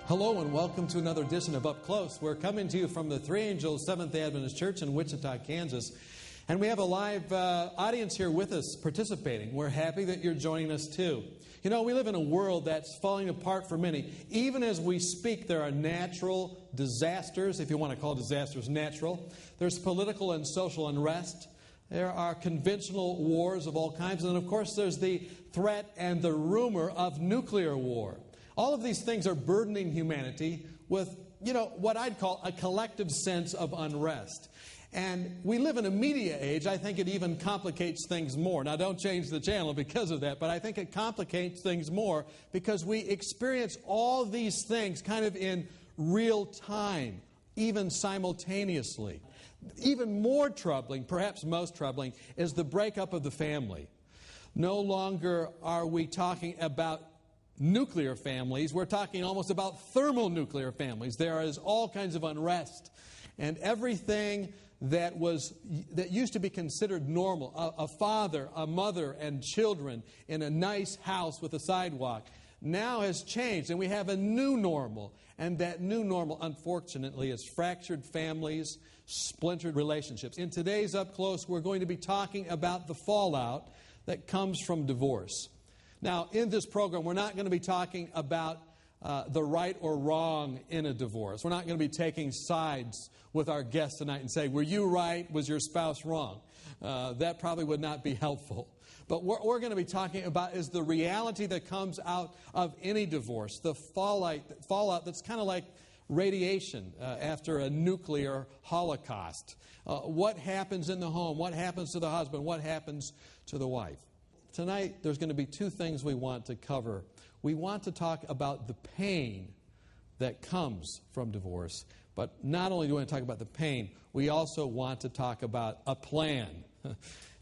Hello and welcome to another edition of Up Close. We're coming to you from the Three Angels Seventh-day Adventist Church in Wichita, Kansas. And we have a live audience here with us participating. We're happy that you're joining us too. You know, we live in a world that's falling apart for many. Even as we speak, there are natural disasters, if you want to call disasters natural. There's political and social unrest. There are conventional wars of all kinds. And of course, there's the threat and the rumor of nuclear war. All of these things are burdening humanity with, what I'd call a collective sense of unrest. And we live in a media age. I think it even complicates things more. Now, don't change the channel because of that, but I think it complicates things more because we experience all these things kind of in real time, even simultaneously. Even more troubling, perhaps most troubling, is the breakup of the family. No longer are we talking about nuclear families. We're talking almost about thermonuclear families. There is all kinds of unrest. And everything that used to be considered normal, a father, a mother, and children in a nice house with a sidewalk, now has changed. And we have a new normal. And that new normal, unfortunately, is fractured families, splintered relationships. In today's Up Close, we're going to be talking about the fallout that comes from divorce. Now, in this program, we're not going to be talking about the right or wrong in a divorce. We're not going to be taking sides with our guests tonight and saying, were you right? Was your spouse wrong? That probably would not be helpful. But what we're going to be talking about is the reality that comes out of any divorce, the fallout that's kind of like radiation after a nuclear holocaust. What happens in the home? What happens to the husband? What happens to the wife? Tonight, there's going to be two things we want to cover. We want to talk about the pain that comes from divorce. But not only do we want to talk about the pain, we also want to talk about a plan.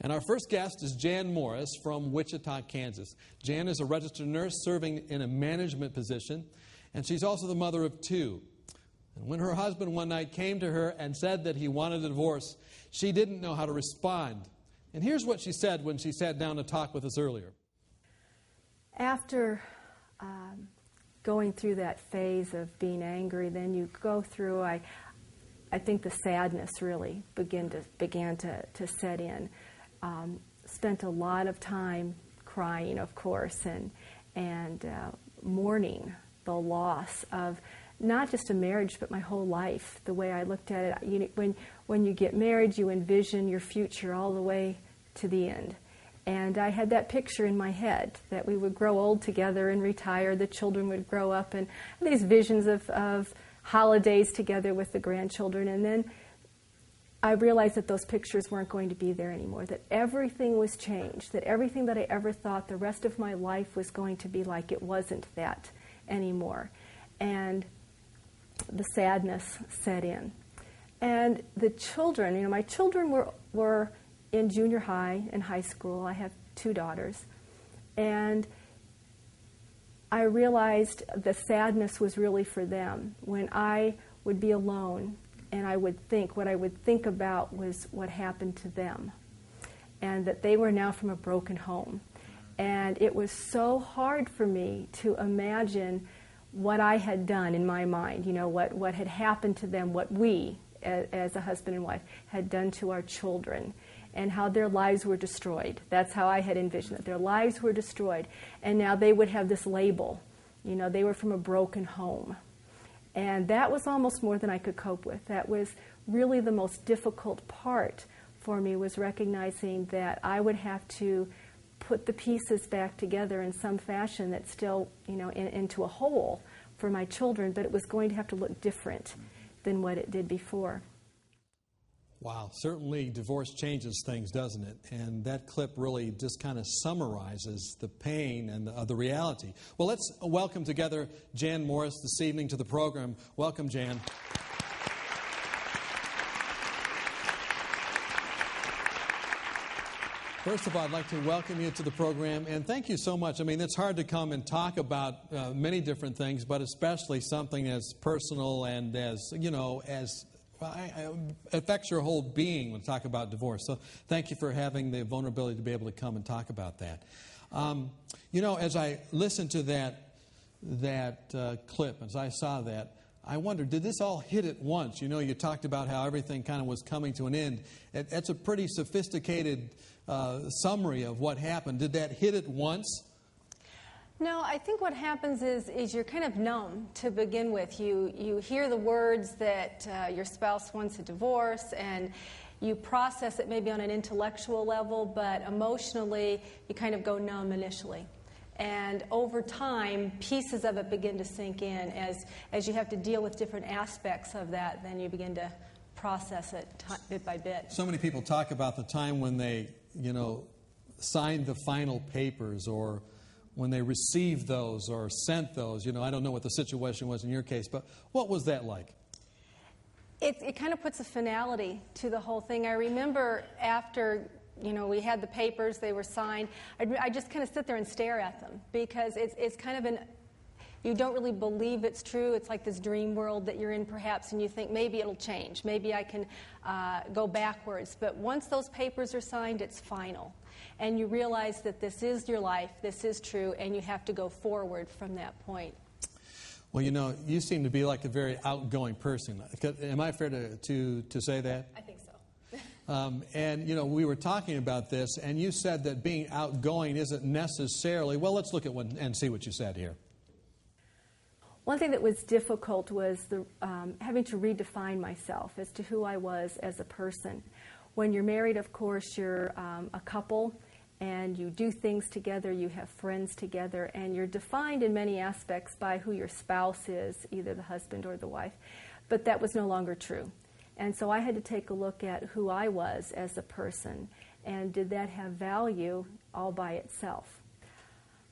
And our first guest is Jan Morris from Wichita, Kansas. Jan is a registered nurse serving in a management position, and she's also the mother of two. And when her husband one night came to her and said that he wanted a divorce, she didn't know how to respond. And here's what she said when she sat down to talk with us earlier. After going through that phase of being angry, then you go through, I think the sadness really began to set in. Spent a lot of time crying, of course, and mourning the loss of not just a marriage, but my whole life. The way I looked at it, when you get married, you envision your future all the way to the end. And I had that picture in my head that we would grow old together and retire, the children would grow up, and these visions of holidays together with the grandchildren. And then I realized that those pictures weren't going to be there anymore, that everything was changed, that everything that I ever thought the rest of my life was going to be like, it wasn't that anymore. And the sadness set in. And the children, my children were in junior high and high school. I have two daughters. And I realized the sadness was really for them. When I would be alone and what I would think about was what happened to them. And that they were now from a broken home. And it was so hard for me to imagine what I had done in my mind, what had happened to them, what we, as a husband and wife, had done to our children, and how their lives were destroyed. That's how I had envisioned it. Their lives were destroyed, and now they would have this label. They were from a broken home. And that was almost more than I could cope with. That was really the most difficult part for me, was recognizing that I would have to put the pieces back together in some fashion that still, into a whole for my children, but it was going to have to look different than what it did before. Wow, certainly divorce changes things, doesn't it? And that clip really just kind of summarizes the pain and the reality. Well, let's welcome together Jan Morris this evening to the program. Welcome, Jan. First of all, I'd like to welcome you to the program, and thank you so much. I mean, it's hard to come and talk about many different things, but especially something as personal and as affects your whole being when we talk about divorce. So thank you for having the vulnerability to be able to come and talk about that. As I listened to that that clip, as I saw that, I wondered, did this all hit at once? You know, you talked about how everything kind of was coming to an end. That's a pretty sophisticated summary of what happened. Did that hit at once? No, I think what happens is you're kind of numb to begin with. You hear the words that your spouse wants a divorce, and you process it maybe on an intellectual level, but emotionally you kind of go numb initially. And over time, pieces of it begin to sink in. As you have to deal with different aspects of that, then you begin to process it bit by bit. So many people talk about the time when they, signed the final papers, or when they received those or sent those. I don't know what the situation was in your case, but what was that like? It kind of puts a finality to the whole thing. I remember after we had the papers, they were signed, I just kind of sit there and stare at them, because it's kind of you don't really believe it's true. It's like this dream world that you're in perhaps, and you think maybe it'll change. Maybe I can go backwards. But once those papers are signed, it's final. And you realize that this is your life, this is true, and you have to go forward from that point. Well, you seem to be like a very outgoing person. Am I fair to say that? I think so. And we were talking about this, and you said that being outgoing isn't necessarily, well, let's look at one and see what you said here. One thing that was difficult was having to redefine myself as to who I was as a person. When you're married, of course, you're a couple, and you do things together, you have friends together, and you're defined in many aspects by who your spouse is, either the husband or the wife. But that was no longer true. And so I had to take a look at who I was as a person, and did that have value all by itself.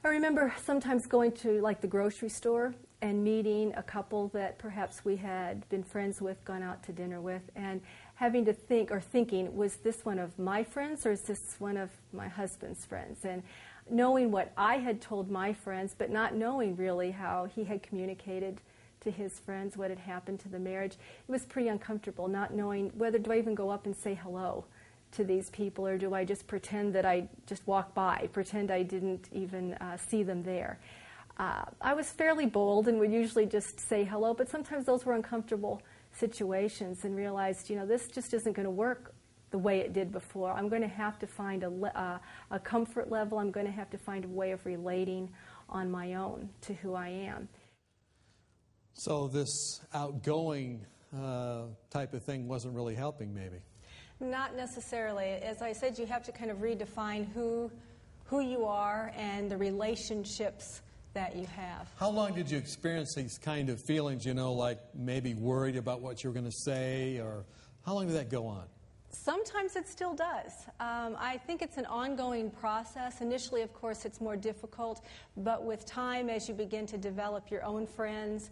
I remember sometimes going to the grocery store and meeting a couple that perhaps we had been friends with, gone out to dinner with, and having to thinking, was this one of my friends or is this one of my husband's friends? And knowing what I had told my friends, but not knowing really how he had communicated to his friends what had happened to the marriage. It was pretty uncomfortable, not knowing whether do I even go up and say hello to these people, or do I just pretend that I just walked by, pretend I didn't even see them there. I was fairly bold and would usually just say hello, but sometimes those were uncomfortable situations, and realized, this just isn't going to work the way it did before. I'm going to have to find a comfort level. I'm going to have to find a way of relating on my own to who I am. So this outgoing type of thing wasn't really helping, maybe? Not necessarily. As I said, you have to kind of redefine who you are and the relationships that you have. How long did you experience these kind of feelings, like maybe worried about what you were going to say, or how long did that go on? Sometimes it still does. I think it's an ongoing process. Initially, of course, it's more difficult, but with time, as you begin to develop your own friends,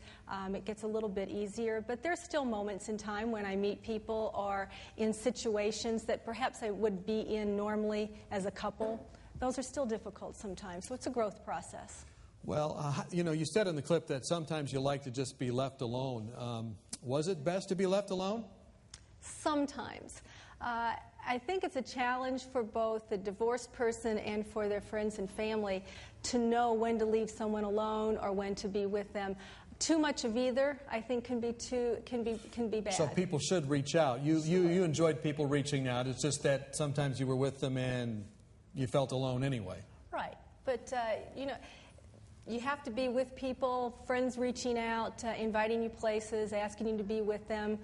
it gets a little bit easier. But there's still moments in time when I meet people or in situations that perhaps I would be in normally as a couple. Those are still difficult sometimes, so it's a growth process. Well, you said in the clip that sometimes you like to just be left alone. Was it best to be left alone? Sometimes. I think it's a challenge for both the divorced person and for their friends and family to know when to leave someone alone or when to be with them. Too much of either, I think, can be bad. So people should reach out. You enjoyed people reaching out. It's just that sometimes you were with them and you felt alone anyway. Right. But, you have to be with people, friends reaching out, inviting you places, asking you to be with them.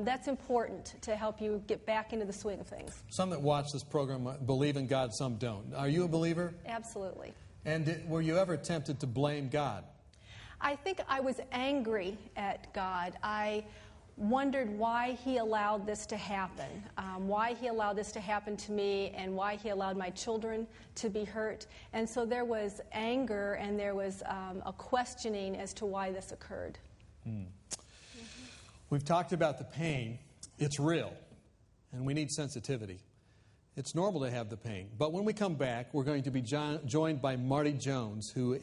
That's important to help you get back into the swing of things. Some that watch this program believe in God, some don't. Are you a believer? Absolutely. And were you ever tempted to blame God? I think I was angry at God. I wondered why He allowed this to happen, why He allowed this to happen to me, and why He allowed my children to be hurt. And so there was anger, and there was a questioning as to why this occurred. We've talked about the pain. It's real, and we need sensitivity. It's normal to have the pain. But when we come back, we're going to be joined by Marty Jones, who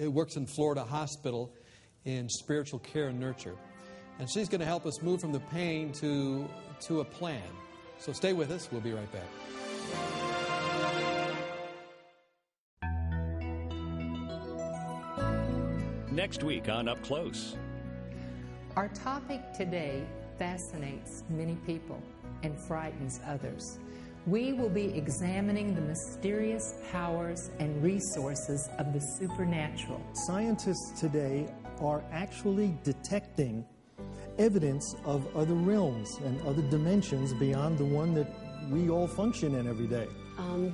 works in Florida Hospital in spiritual care and nurture. And she's going to help us move from the pain to a plan. So stay with us. We'll be right back. Next week on Up Close. Our topic today fascinates many people and frightens others. We will be examining the mysterious powers and resources of the supernatural. Scientists today are actually detecting evidence of other realms and other dimensions beyond the one that we all function in every day.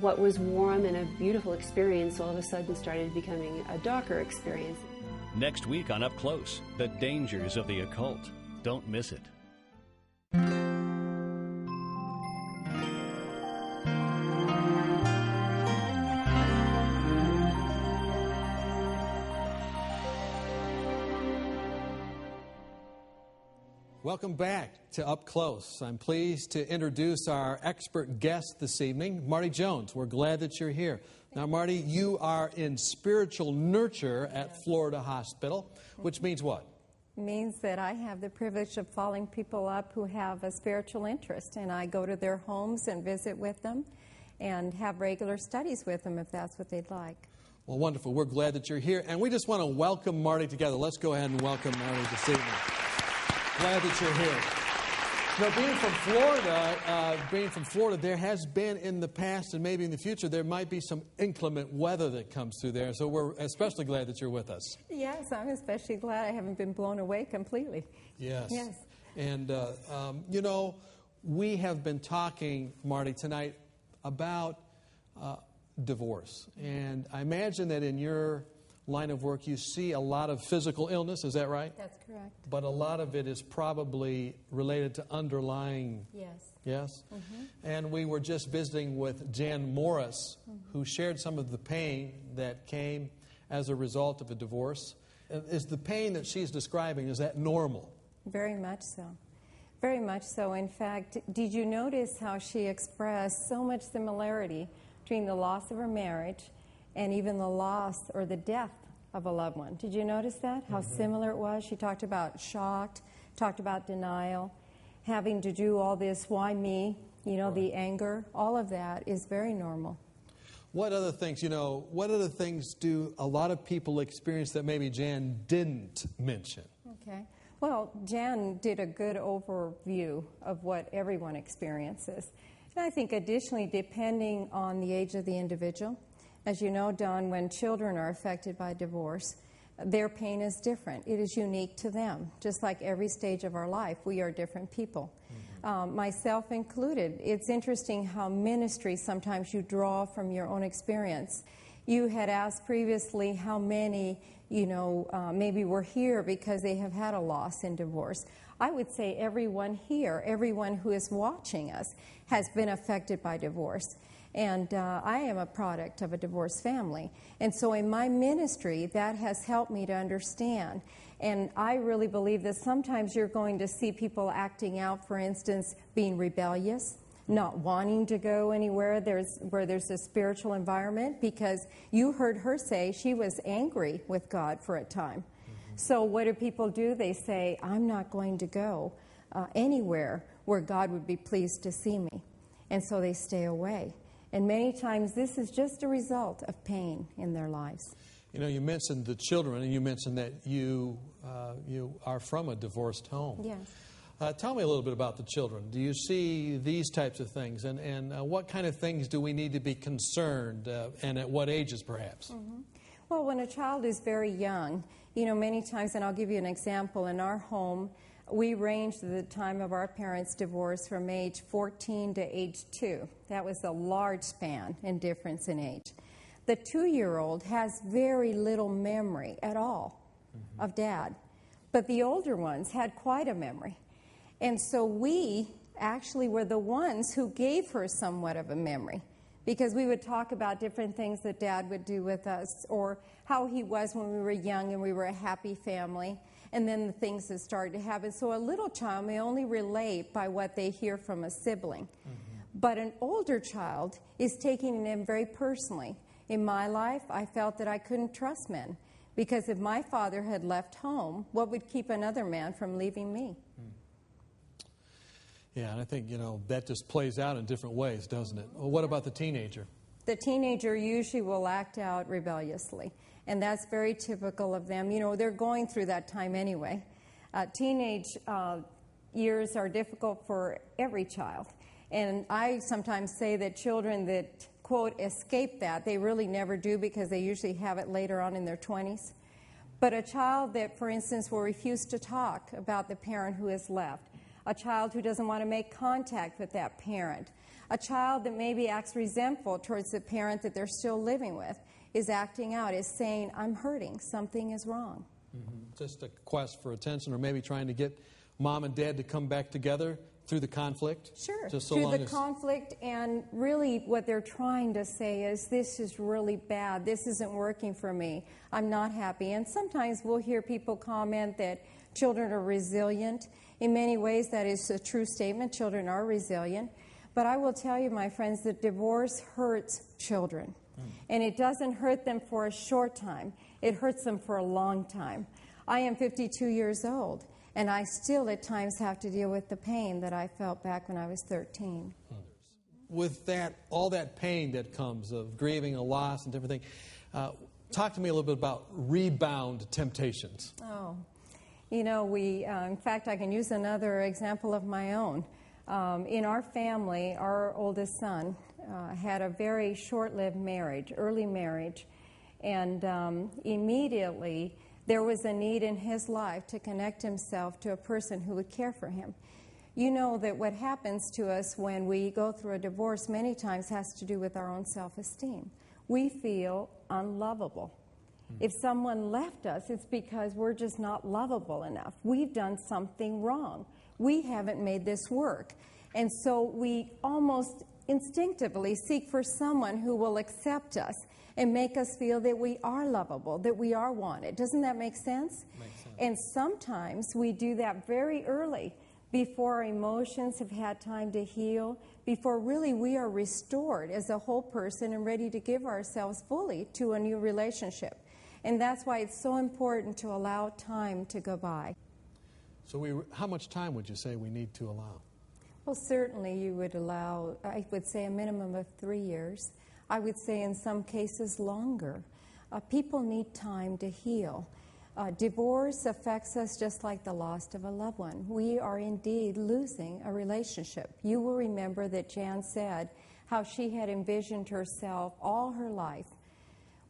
What was warm and a beautiful experience all of a sudden started becoming a darker experience. Next week on Up Close, the dangers of the occult. Don't miss it. Welcome back to Up Close. I'm pleased to introduce our expert guest this evening, Marty Jones. We're glad that you're here. Now, Marty, you are in spiritual nurture at Florida Hospital, which means what? Means that I have the privilege of following people up who have a spiritual interest, and I go to their homes and visit with them and have regular studies with them if that's what they'd like. Well, wonderful. We're glad that you're here, and we just want to welcome Marty together. Let's go ahead and welcome Marty this evening. Glad that you're here. Now, being from Florida, there has been in the past and maybe in the future, there might be some inclement weather that comes through there. So we're especially glad that you're with us. Yes, I'm especially glad I haven't been blown away completely. Yes. Yes. And, you know, we have been talking, Marty, tonight about divorce. And I imagine that in your line of work, you see a lot of physical illness, is that right? That's correct. But a lot of it is probably related to underlying... Yes. Yes? Mm-hmm. And we were just visiting with Jan Morris, who shared some of the pain that came as a result of a divorce. Is the pain that she's describing, is that normal? Very much so. Very much so. In fact, did you notice how she expressed so much similarity between the loss of her marriage and even the loss or the death of a loved one? Did you notice that? How similar it was? She talked about shocked, talked about denial, having to do all this, why me? You know, the anger, all of that is very normal. What other things, what other things do a lot of people experience that maybe Jan didn't mention? Okay. Well, Jan did a good overview of what everyone experiences. And I think additionally, depending on the age of the individual, as you know, Don, when children are affected by divorce, their pain is different. It is unique to them. Just like every stage of our life, we are different people. Myself included. It's interesting how ministry, sometimes you draw from your own experience. You had asked previously how many, maybe were here because they have had a loss in divorce. I would say everyone here, everyone who is watching us, has been affected by divorce. And I am a product of a divorced family. And so in my ministry, that has helped me to understand. And I really believe that sometimes you're going to see people acting out, for instance, being rebellious, not wanting to go anywhere where there's a spiritual environment, because you heard her say she was angry with God for a time. So what do people do? They say, I'm not going to go anywhere where God would be pleased to see me. And so they stay away. And many times this is just a result of pain in their lives. You mentioned the children, and you mentioned that you are from a divorced home. Yes. Tell me a little bit about the children. Do you see these types of things? And what kind of things do we need to be concerned, and at what ages perhaps? Mm-hmm. Well, when a child is very young, many times, and I'll give you an example, in our home, we ranged at the time of our parents' divorce from age 14 to age 2. That was a large span in difference in age. The 2-year-old has very little memory at all of Dad, but the older ones had quite a memory. And so we actually were the ones who gave her somewhat of a memory, because we would talk about different things that Dad would do with us, or how he was when we were young and we were a happy family. And then the things that started to happen. So a little child may only relate by what they hear from a sibling. But an older child is taking it in very personally. In my life, I felt that I couldn't trust men, because if my father had left home, what would keep another man from leaving me? Yeah, and I think, that just plays out in different ways, doesn't it? Well, what about the teenager? The teenager usually will act out rebelliously. And that's very typical of them. You know, they're going through that time anyway. Teenage years are difficult for every child. And I sometimes say that children that, quote, escape that, they really never do because they usually have it later on in their 20s. But a child that, for instance, will refuse to talk about the parent who has left, a child who doesn't want to make contact with that parent, a child that maybe acts resentful towards the parent that they're still living with, is acting out, is saying, I'm hurting, something is wrong. Mm-hmm. Just a quest for attention, or maybe trying to get mom and dad to come back together through the conflict? Sure, just so through long the as... conflict, and really what they're trying to say is, this is really bad, this isn't working for me, I'm not happy. And sometimes we'll hear people comment that children are resilient. In many ways that is a true statement, children are resilient. But I will tell you, my friends, that divorce hurts children. And it doesn't hurt them for a short time, it hurts them for a long time. I am 52 years old, and I still at times have to deal with the pain that I felt back when I was 13. With that, all that pain that comes of grieving a loss and different things, talk to me a little bit about rebound temptations. Oh, you know, in fact, I can use another example of my own. In our family, our oldest son had a very short-lived marriage, early marriage, and immediately there was a need in his life to connect himself to a person who would care for him. You know that what happens to us when we go through a divorce many times has to do with our own self-esteem. We feel unlovable. If someone left us, it's because we're just not lovable enough. We've done something wrong. We haven't made this work. And so we almost instinctively seek for someone who will accept us and make us feel that we are lovable, that we are wanted. Doesn't that make sense? Makes sense. And sometimes we do that very early, before our emotions have had time to heal, before really we are restored as a whole person and ready to give ourselves fully to a new relationship. And that's why it's so important to allow time to go by. So how much time would you say we need to allow? Well, certainly you would allow, I would say, a minimum of 3 years. I would say in some cases longer. People need time to heal. Divorce affects us just like the loss of a loved one. We are indeed losing a relationship. You will remember that Jan said how she had envisioned herself all her life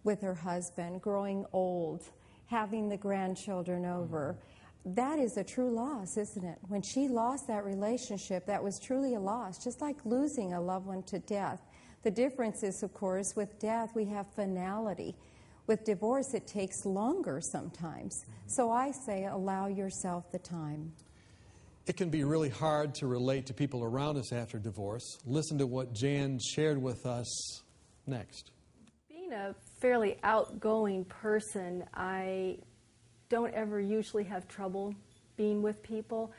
with her husband, growing old, having the grandchildren over. That is a true loss, isn't it? When she lost that relationship, that was truly a loss, just like losing a loved one to death. The difference is, of course, with death we have finality. With divorce, it takes longer sometimes. So I say allow yourself the time. It can be really hard to relate to people around us after divorce. Listen to what Jan shared with us next. Being a fairly outgoing person, I don't ever usually have trouble being with people.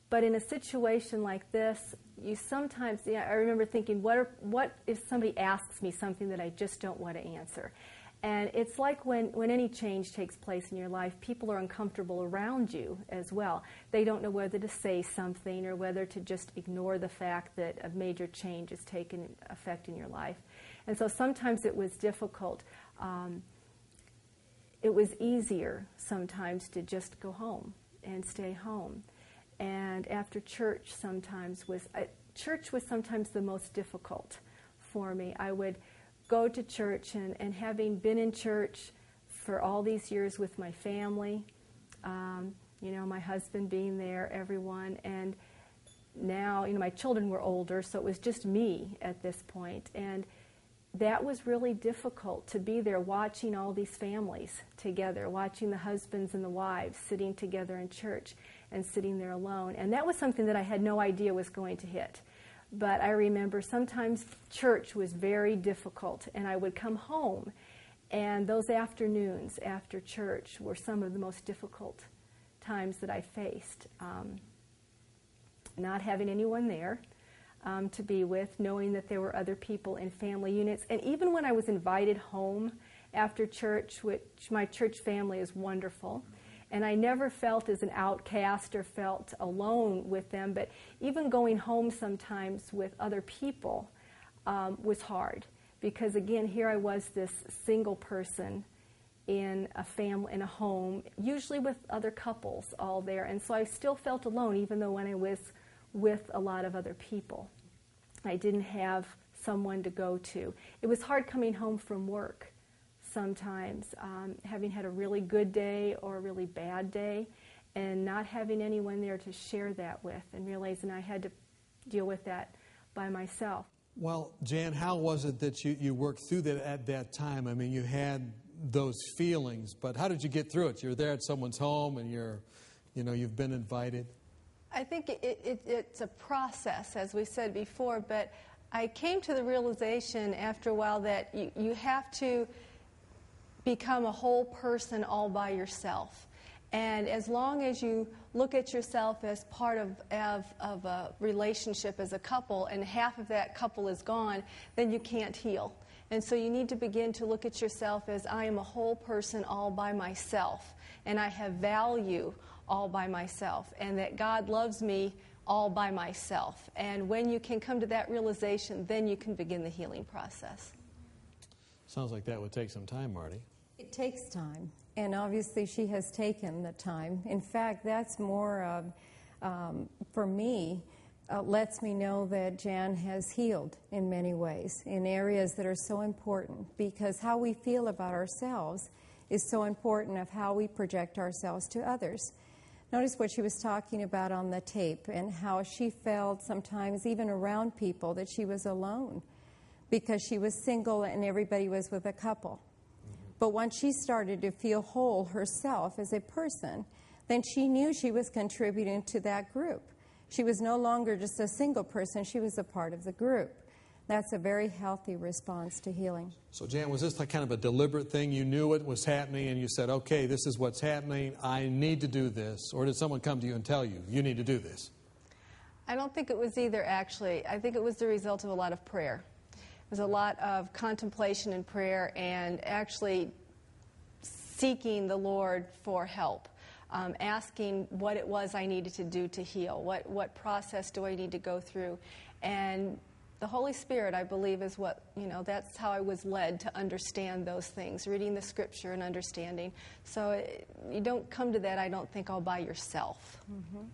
But in a situation like this, you sometimes, I remember thinking, what if somebody asks me something that I just don't want to answer? And it's like when any change takes place in your life, people are uncomfortable around you as well. They don't know whether to say something or whether to just ignore the fact that a major change has taken effect in your life. And so sometimes it was difficult. It was easier sometimes to just go home and stay home. And after church church was sometimes the most difficult for me. I would go to church, and having been in church for all these years with my family, my husband being there, everyone, and now, my children were older, so it was just me at this point. And that was really difficult to be there watching all these families together, watching the husbands and the wives sitting together in church and sitting there alone. And that was something that I had no idea was going to hit. But I remember sometimes church was very difficult, and I would come home, and those afternoons after church were some of the most difficult times that I faced. Not having anyone there to be with, knowing that there were other people in family units. And even when I was invited home after church, which my church family is wonderful, and I never felt as an outcast or felt alone with them, but even going home sometimes with other people was hard. Because again, here I was, this single person in a family, in a home, usually with other couples all there. And so I still felt alone, even though when I was with a lot of other people. I didn't have someone to go to. It was hard coming home from work sometimes, having had a really good day or a really bad day, and not having anyone there to share that with, and realizing I had to deal with that by myself. Well, Jan, how was it that you worked through that at that time? I mean, you had those feelings, but how did you get through it? You're there at someone's home, and you've been invited. I think it's a process, as we said before, but I came to the realization after a while that you have to become a whole person all by yourself. And as long as you look at yourself as part of a relationship as a couple, and half of that couple is gone, then you can't heal. And so you need to begin to look at yourself as I am a whole person all by myself, and I have value all by myself, and that God loves me all by myself. And when you can come to that realization, then you can begin the healing process. Sounds like that would take some time, Marty. It takes time, and obviously she has taken the time. In fact, that's more of, for me, lets me know that Jan has healed in many ways, in areas that are so important, because how we feel about ourselves is so important of how we project ourselves to others. Notice what she was talking about on the tape, and how she felt sometimes even around people that she was alone because she was single and everybody was with a couple. But once she started to feel whole herself as a person, then she knew she was contributing to that group. She was no longer just a single person, she was a part of the group. That's a very healthy response to healing. So, Jan, was this like kind of a deliberate thing? You knew it was happening and you said, okay, this is what's happening, I need to do this? Or did someone come to you and tell you, you need to do this? I don't think it was either, actually. I think it was the result of a lot of prayer. It was a lot of contemplation and prayer, and actually seeking the Lord for help, asking what it was I needed to do to heal, what process do I need to go through. And the Holy Spirit, I believe, is what, that's how I was led to understand those things, reading the Scripture and understanding. So you don't come to that, I don't think, all by yourself. Mm-hmm.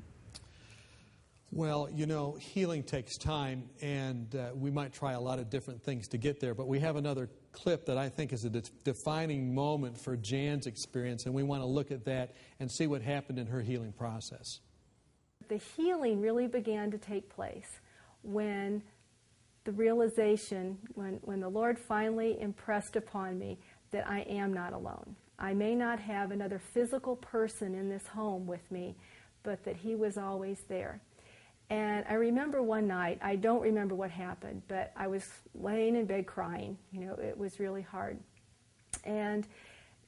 Well, healing takes time, and we might try a lot of different things to get there, but we have another clip that I think is a defining moment for Jan's experience, and we want to look at that and see what happened in her healing process. The healing really began to take place when the realization, when the Lord finally impressed upon me that I am not alone. I may not have another physical person in this home with me, but that He was always there. And I remember one night, I don't remember what happened, but I was laying in bed crying. It was really hard. And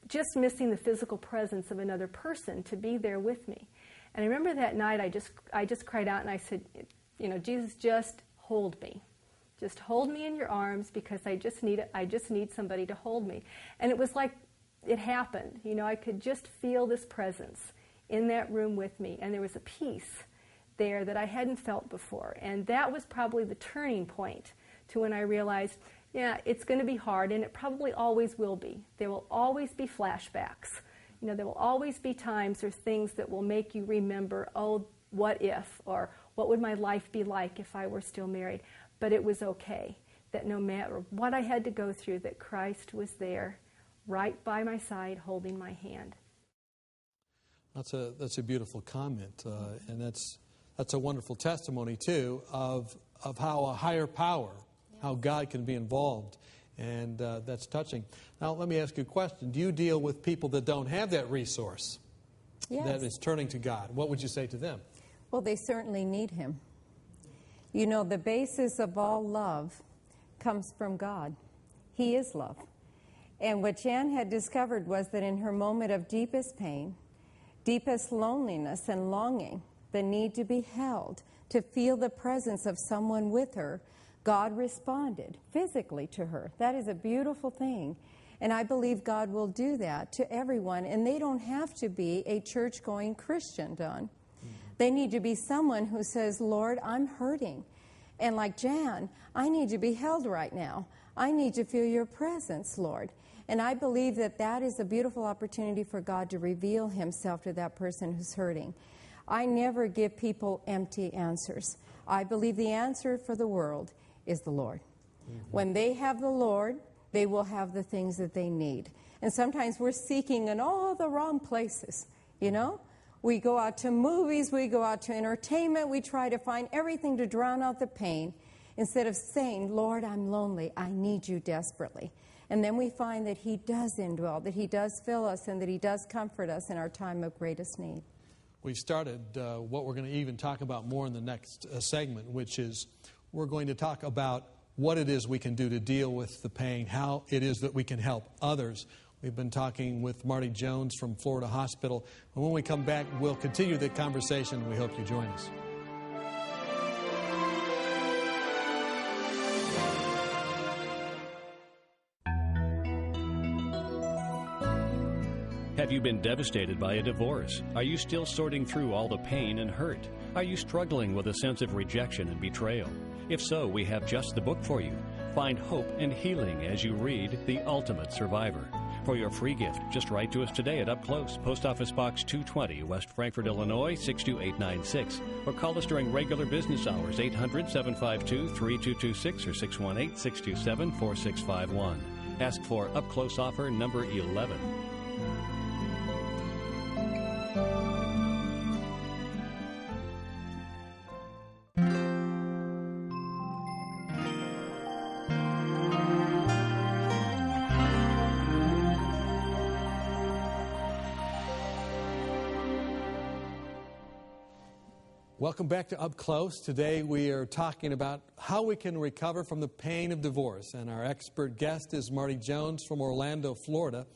just missing the physical presence of another person to be there with me. And I remember that night I just cried out and I said, Jesus, just hold me. Just hold me in your arms, because I just need somebody to hold me. And it was like it happened. I could just feel this presence in that room with me, and there was a peace there that I hadn't felt before. And that was probably the turning point to when I realized, it's going to be hard, and it probably always will be. There will always be flashbacks. There will always be times or things that will make you remember, oh, what if, or what would my life be like if I were still married? But it was okay, that no matter what I had to go through, that Christ was there, right by my side, holding my hand. That's a beautiful comment, and that's a wonderful testimony, too, of how a higher power, how God can be involved, and that's touching. Now, let me ask you a question. Do you deal with people that don't have that resource, that is turning to God? What would you say to them? Well, they certainly need Him. The basis of all love comes from God. He is love. And what Jan had discovered was that in her moment of deepest pain, deepest loneliness and longing, the need to be held, to feel the presence of someone with her, God responded physically to her. That is a beautiful thing. And I believe God will do that to everyone. And they don't have to be a church-going Christian, Don. They need to be someone who says, Lord, I'm hurting. And like Jan, I need to be held right now. I need to feel your presence, Lord. And I believe that that is a beautiful opportunity for God to reveal himself to that person who's hurting. I never give people empty answers. I believe the answer for the world is the Lord. Mm-hmm. When they have the Lord, they will have the things that they need. And sometimes we're seeking in all the wrong places, you know? We go out to movies, we go out to entertainment, we try to find everything to drown out the pain instead of saying, Lord, I'm lonely, I need you desperately. And then we find that he does indwell, that he does fill us, and that he does comfort us in our time of greatest need. We've started what we're going to even talk about more in the next segment, which is we're going to talk about what it is we can do to deal with the pain, how it is that we can help others. We've been talking with Marty Jones from Florida Hospital. And when we come back, we'll continue the conversation. We hope you join us. Have you been devastated by a divorce? Are you still sorting through all the pain and hurt? Are you struggling with a sense of rejection and betrayal? If so, we have just the book for you. Find hope and healing as you read The Ultimate Survivor. For your free gift, just write to us today at Up Close, Post Office Box 220, West Frankfort, Illinois, 62896. Or call us during regular business hours, 800-752-3226 or 618-627-4651. Ask for Up Close offer number 11. Welcome back to Up Close. Today we are talking about how we can recover from the pain of divorce. And our expert guest is Marty Jones from Orlando, Florida.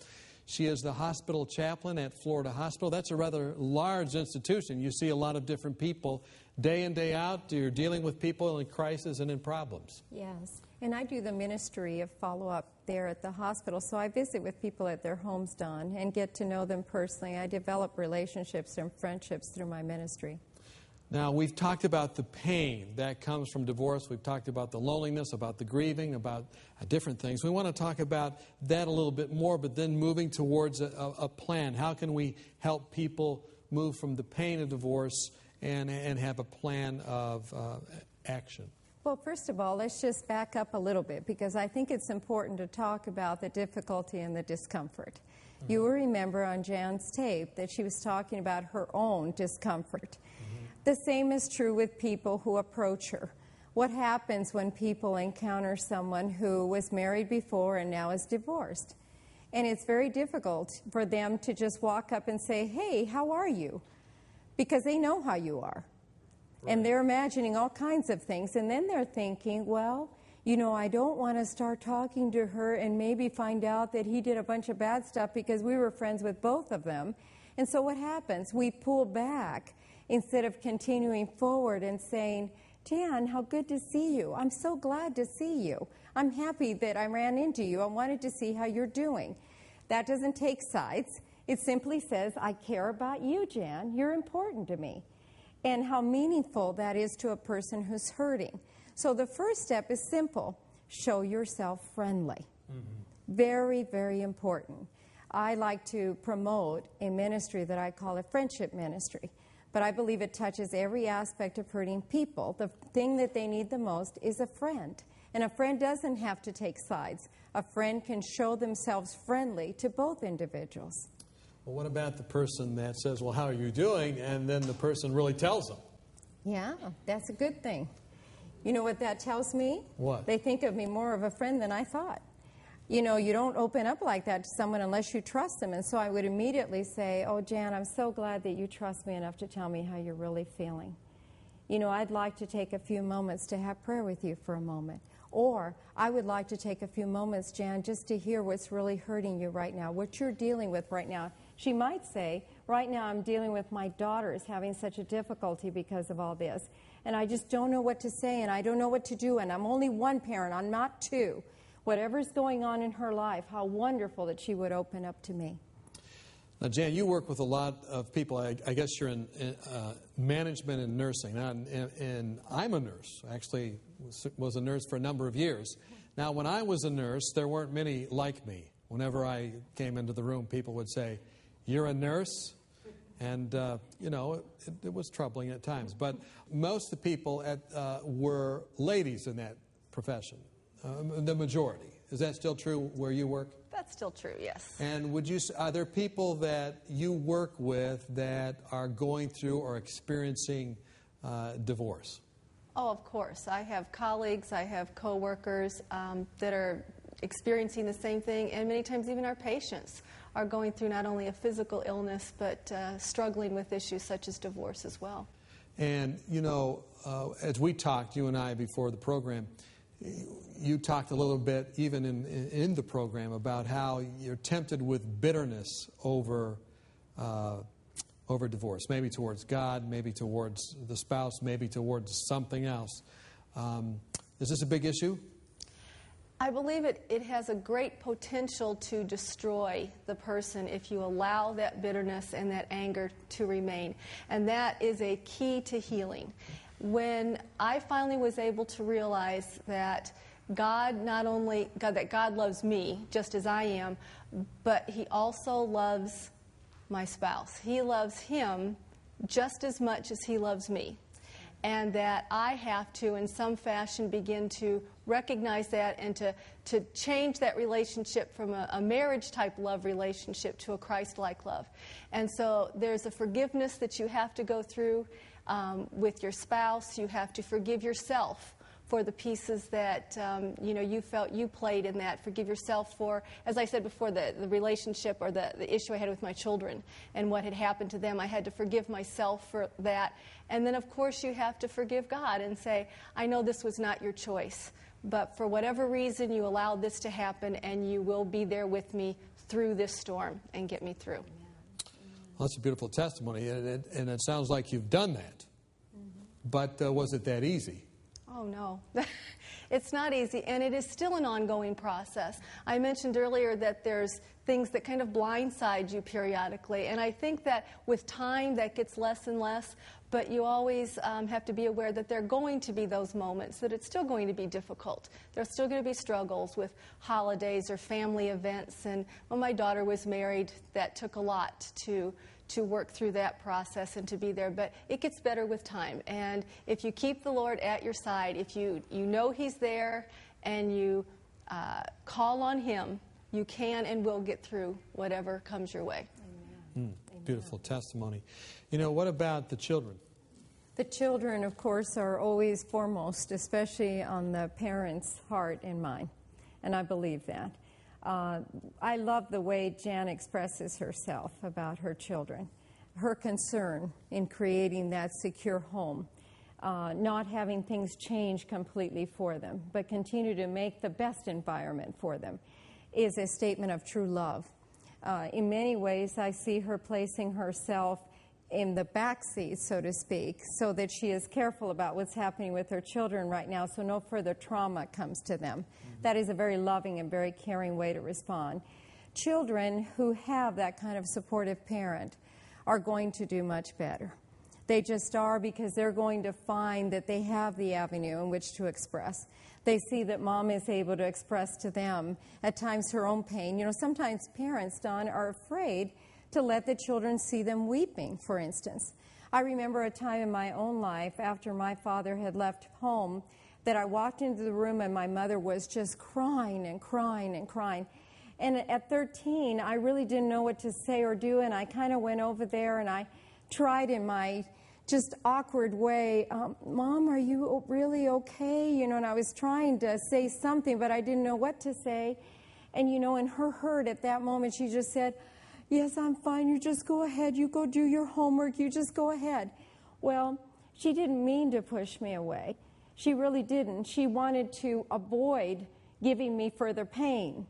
She is the hospital chaplain at Florida Hospital. That's a rather large institution. You see a lot of different people day in, day out. You're dealing with people in crisis and in problems. Yes. And I do the ministry of follow-up there at the hospital. So I visit with people at their homes, Don, and get to know them personally. I develop relationships and friendships through my ministry. Now, we've talked about the pain that comes from divorce. We've talked about the loneliness, about the grieving, about different things. We want to talk about that a little bit more, but then moving towards a plan. How can we help people move from the pain of divorce and have a plan of action? Well, first of all, let's just back up a little bit, because I think it's important to talk about the difficulty and the discomfort. Mm-hmm. You will remember on Jan's tape that she was talking about her own discomfort. The same is true with people who approach her. What happens when people encounter someone who was married before and now is divorced? And it's very difficult for them to just walk up and say, hey, how are you? Because they know how you are. Right. And they're imagining all kinds of things. And then they're thinking, well, you know, I don't want to start talking to her and maybe find out that he did a bunch of bad stuff because we were friends with both of them. And so what happens? We pull back instead of continuing forward and saying, Jan, how good to see you. I'm so glad to see you. I'm happy that I ran into you. I wanted to see how you're doing. That doesn't take sides. It simply says, I care about you, Jan. You're important to me. And how meaningful that is to a person who's hurting. So the first step is simple. Show yourself friendly. Mm-hmm. Very, very important. I like to promote a ministry that I call a friendship ministry. But I believe it touches every aspect of hurting people. The thing that they need the most is a friend. And a friend doesn't have to take sides. A friend can show themselves friendly to both individuals. Well, what about the person that says, well, how are you doing? And then the person really tells them. Yeah, that's a good thing. You know what that tells me? What? They think of me more of a friend than I thought. You know, you don't open up like that to someone unless you trust them. And so I would immediately say, oh, Jan, I'm so glad that you trust me enough to tell me how you're really feeling. You know, I'd like to take a few moments to have prayer with you for a moment. Or I would like to take a few moments, Jan, just to hear what's really hurting you right now, what you're dealing with right now. She might say, right now I'm dealing with my daughters having such a difficulty because of all this. And I just don't know what to say, and I don't know what to do, and I'm only one parent, I'm not two. Whatever's going on in her life, how wonderful that she would open up to me. Now, Jan, you work with a lot of people. I guess you're in management and nursing. And I'm a nurse. Actually, was a nurse for a number of years. Now, when I was a nurse, there weren't many like me. Whenever I came into the room, people would say, "You're a nurse?" And, it was troubling at times. But most of the people were ladies in that profession, the majority. Is that still true where you work? That's still true, yes. And are there people that you work with that are going through or experiencing divorce? Oh, of course. I have colleagues, I have coworkers that are experiencing the same thing, and many times even our patients are going through not only a physical illness, but struggling with issues such as divorce as well. And, as we talked, you and I, before the program, you talked a little bit, even in the program, about how you're tempted with bitterness over divorce, maybe towards God, maybe towards the spouse, maybe towards something else. Is this a big issue? I believe it has a great potential to destroy the person if you allow that bitterness and that anger to remain. And that is a key to healing. When I finally was able to realize that God loves me just as I am, but He also loves my spouse. He loves him just as much as He loves me. And that I have to, in some fashion, begin to recognize that and to change that relationship from a marriage-type love relationship to a Christ-like love. And so there's a forgiveness that you have to go through with your spouse. You have to forgive yourself for the pieces that you felt you played in that. Forgive yourself for, as I said before, the relationship or the issue I had with my children and what had happened to them. I had to forgive myself for that. And then, of course, you have to forgive God and say, I know this was not your choice, but for whatever reason you allowed this to happen, and you will be there with me through this storm and get me through. Well, that's a beautiful testimony, and it sounds like you've done that. But was it that easy? Oh, no. It's not easy, and it is still an ongoing process. I mentioned earlier that there's things that kind of blindside you periodically, and I think that with time that gets less and less, but you always have to be aware that there are going to be those moments, that it's still going to be difficult. There's still going to be struggles with holidays or family events, and when my daughter was married, that took a lot to work through that process and to be there. But it gets better with time. And if you keep the Lord at your side, if you know He's there and you call on Him, you can and will get through whatever comes your way. Amen. Beautiful testimony. What about the children? The children, of course, are always foremost, especially on the parents' heart and mind. And I believe that. I love the way Jan expresses herself about her children, her concern in creating that secure home, not having things change completely for them, but continue to make the best environment for them, is a statement of true love. In many ways, I see her placing herself in the back seat, so to speak, so that she is careful about what's happening with her children right now, so no further trauma comes to them. That is a very loving and very caring way to respond. Children who have that kind of supportive parent are going to do much better. They just are, because they're going to find that they have the avenue in which to express. They see that mom is able to express to them at times her own pain. Sometimes parents, Don, are afraid to let the children see them weeping, for instance. I remember a time in my own life after my father had left home that I walked into the room and my mother was just crying and crying and crying. And at 13, I really didn't know what to say or do, and I kind of went over there and I tried in my just awkward way, Mom, are you really okay? And I was trying to say something, but I didn't know what to say. And in her hurt at that moment, she just said, yes, I'm fine. You just go ahead. You go do your homework. You just go ahead. Well, she didn't mean to push me away. She really didn't. She wanted to avoid giving me further pain.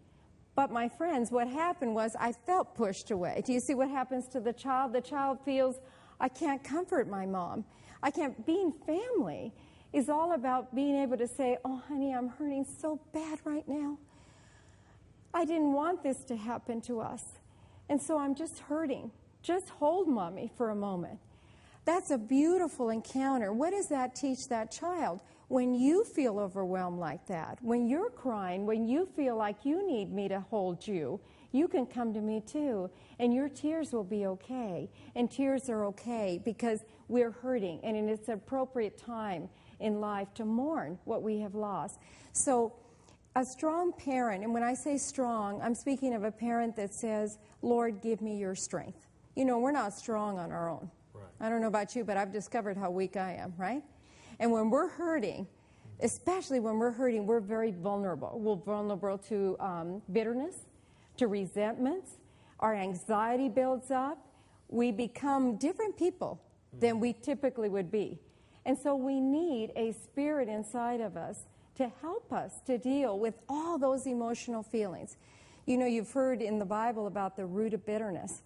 But my friends, what happened was I felt pushed away. Do you see what happens to the child? The child feels, I can't comfort my mom. I can't. Being family is all about being able to say, oh, honey, I'm hurting so bad right now. I didn't want this to happen to us. And so I'm just hurting. Just hold Mommy for a moment. That's a beautiful encounter. What does that teach that child? When you feel overwhelmed like that, when you're crying, when you feel like you need me to hold you, you can come to me too, and your tears will be okay. And tears are okay because we're hurting, and it's an appropriate time in life to mourn what we have lost. So a strong parent, and when I say strong, I'm speaking of a parent that says, Lord, give me your strength. You know, we're not strong on our own. Right. I don't know about you, but I've discovered how weak I am, right? And when we're hurting, especially when we're hurting, we're very vulnerable. We're vulnerable to bitterness, to resentments. Our anxiety builds up. We become different people than we typically would be. And so we need a spirit inside of us to help us to deal with all those emotional feelings. You know, you've heard in the Bible about the root of bitterness.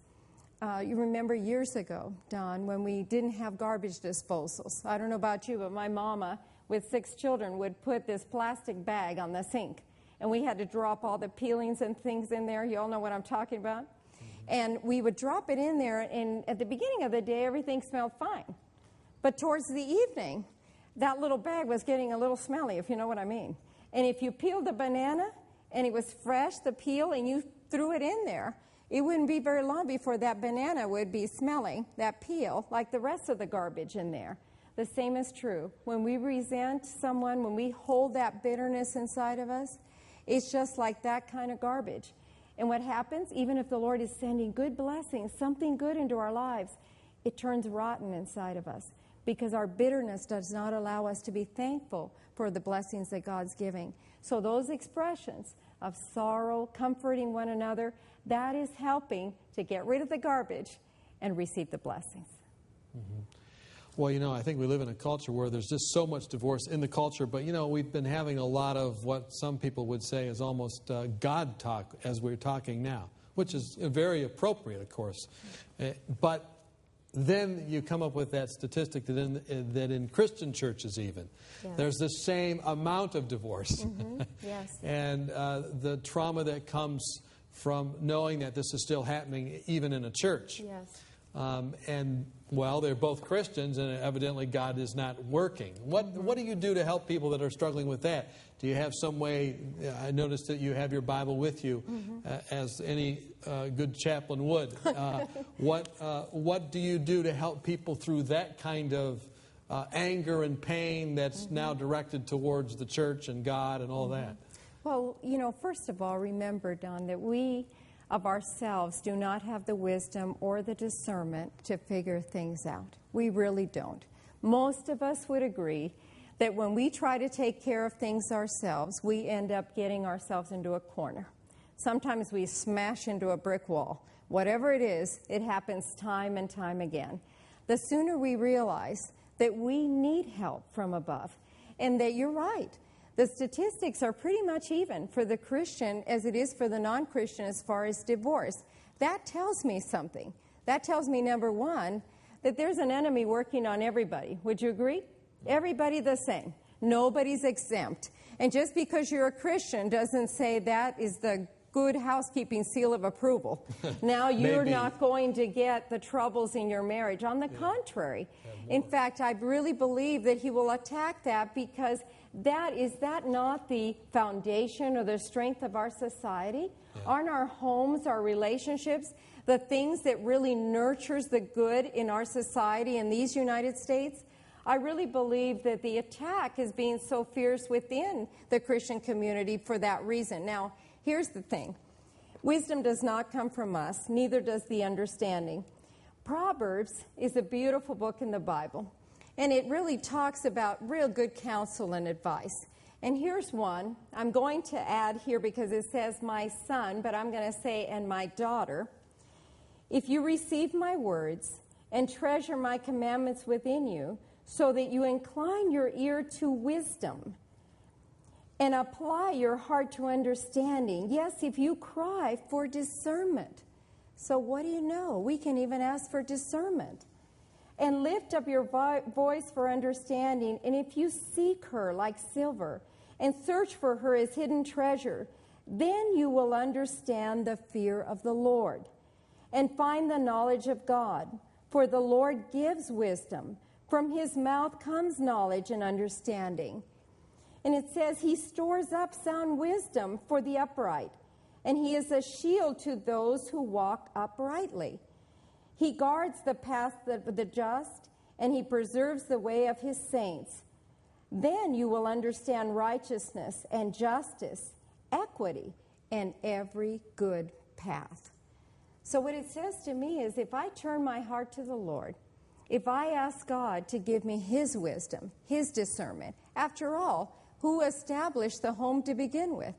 You remember years ago, Don, when we didn't have garbage disposals. I don't know about you, but my mama, with 6 children, would put this plastic bag on the sink. And we had to drop all the peelings and things in there. You all know what I'm talking about? And we would drop it in there, and at the beginning of the day, everything smelled fine. But towards the evening, that little bag was getting a little smelly, if you know what I mean. And if you peeled a banana, and it was fresh, the peel, and you threw it in there, it wouldn't be very long before that banana would be smelling, that peel, like the rest of the garbage in there. The same is true. When we resent someone, when we hold that bitterness inside of us, it's just like that kind of garbage. And what happens, even if the Lord is sending good blessings, something good into our lives, it turns rotten inside of us because our bitterness does not allow us to be thankful for the blessings that God's giving. So those expressions of sorrow, comforting one another, that is helping to get rid of the garbage and receive the blessings. Mm-hmm. Well, you know, I think we live in a culture where there's just so much divorce in the culture, but, you know, we've been having a lot of what some people would say is almost God talk as we're talking now, which is very appropriate, of course. But then you come up with that statistic that in Christian churches even, there's the same amount of divorce. Mm-hmm. Yes. And the trauma that comes from knowing that this is still happening even in a church. Yes. And, well, they're both Christians, and evidently God is not working. What do you do to help people that are struggling with that? Do you have some way? I noticed that you have your Bible with you, as any good chaplain would. What do you do to help people through that kind of anger and pain that's now directed towards the church and God and all that? Well, you know, first of all, remember, Don, that we of ourselves do not have the wisdom or the discernment to figure things out. We really don't. Most of us would agree that when we try to take care of things ourselves, we end up getting ourselves into a corner. Sometimes we smash into a brick wall. Whatever it is, it happens time and time again. The sooner we realize that we need help from above, and that you're right, the statistics are pretty much even for the Christian as it is for the non-Christian as far as divorce. That tells me something. That tells me, number one, that there's an enemy working on everybody. Would you agree? Everybody the same. Nobody's exempt. And just because you're a Christian doesn't say that is the good housekeeping seal of approval. Now you're not going to get the troubles in your marriage. On the contrary. In fact, I really believe that he will attack that because is that not the foundation or the strength of our society? Aren't our homes, our relationships, the things that really nurtures the good in our society in these United States? I really believe that the attack is being so fierce within the Christian community for that reason. Now, here's the thing. Wisdom does not come from us, neither does the understanding. Proverbs is a beautiful book in the Bible, and it really talks about real good counsel and advice. And here's one. I'm going to add here because it says my son, but I'm going to say, and my daughter. If you receive my words and treasure my commandments within you, so that you incline your ear to wisdom and apply your heart to understanding. Yes, if you cry for discernment. So what do you know? We can even ask for discernment. And lift up your voice for understanding. And if you seek her like silver and search for her as hidden treasure, then you will understand the fear of the Lord. and find the knowledge of God. For the Lord gives wisdom. From his mouth comes knowledge and understanding. And it says he stores up sound wisdom for the upright, and he is a shield to those who walk uprightly. He guards the path of the just, and he preserves the way of his saints. Then you will understand righteousness and justice, equity, and every good path. So what it says to me is, if I turn my heart to the Lord, if I ask God to give me his wisdom, his discernment, after all, who established the home to begin with?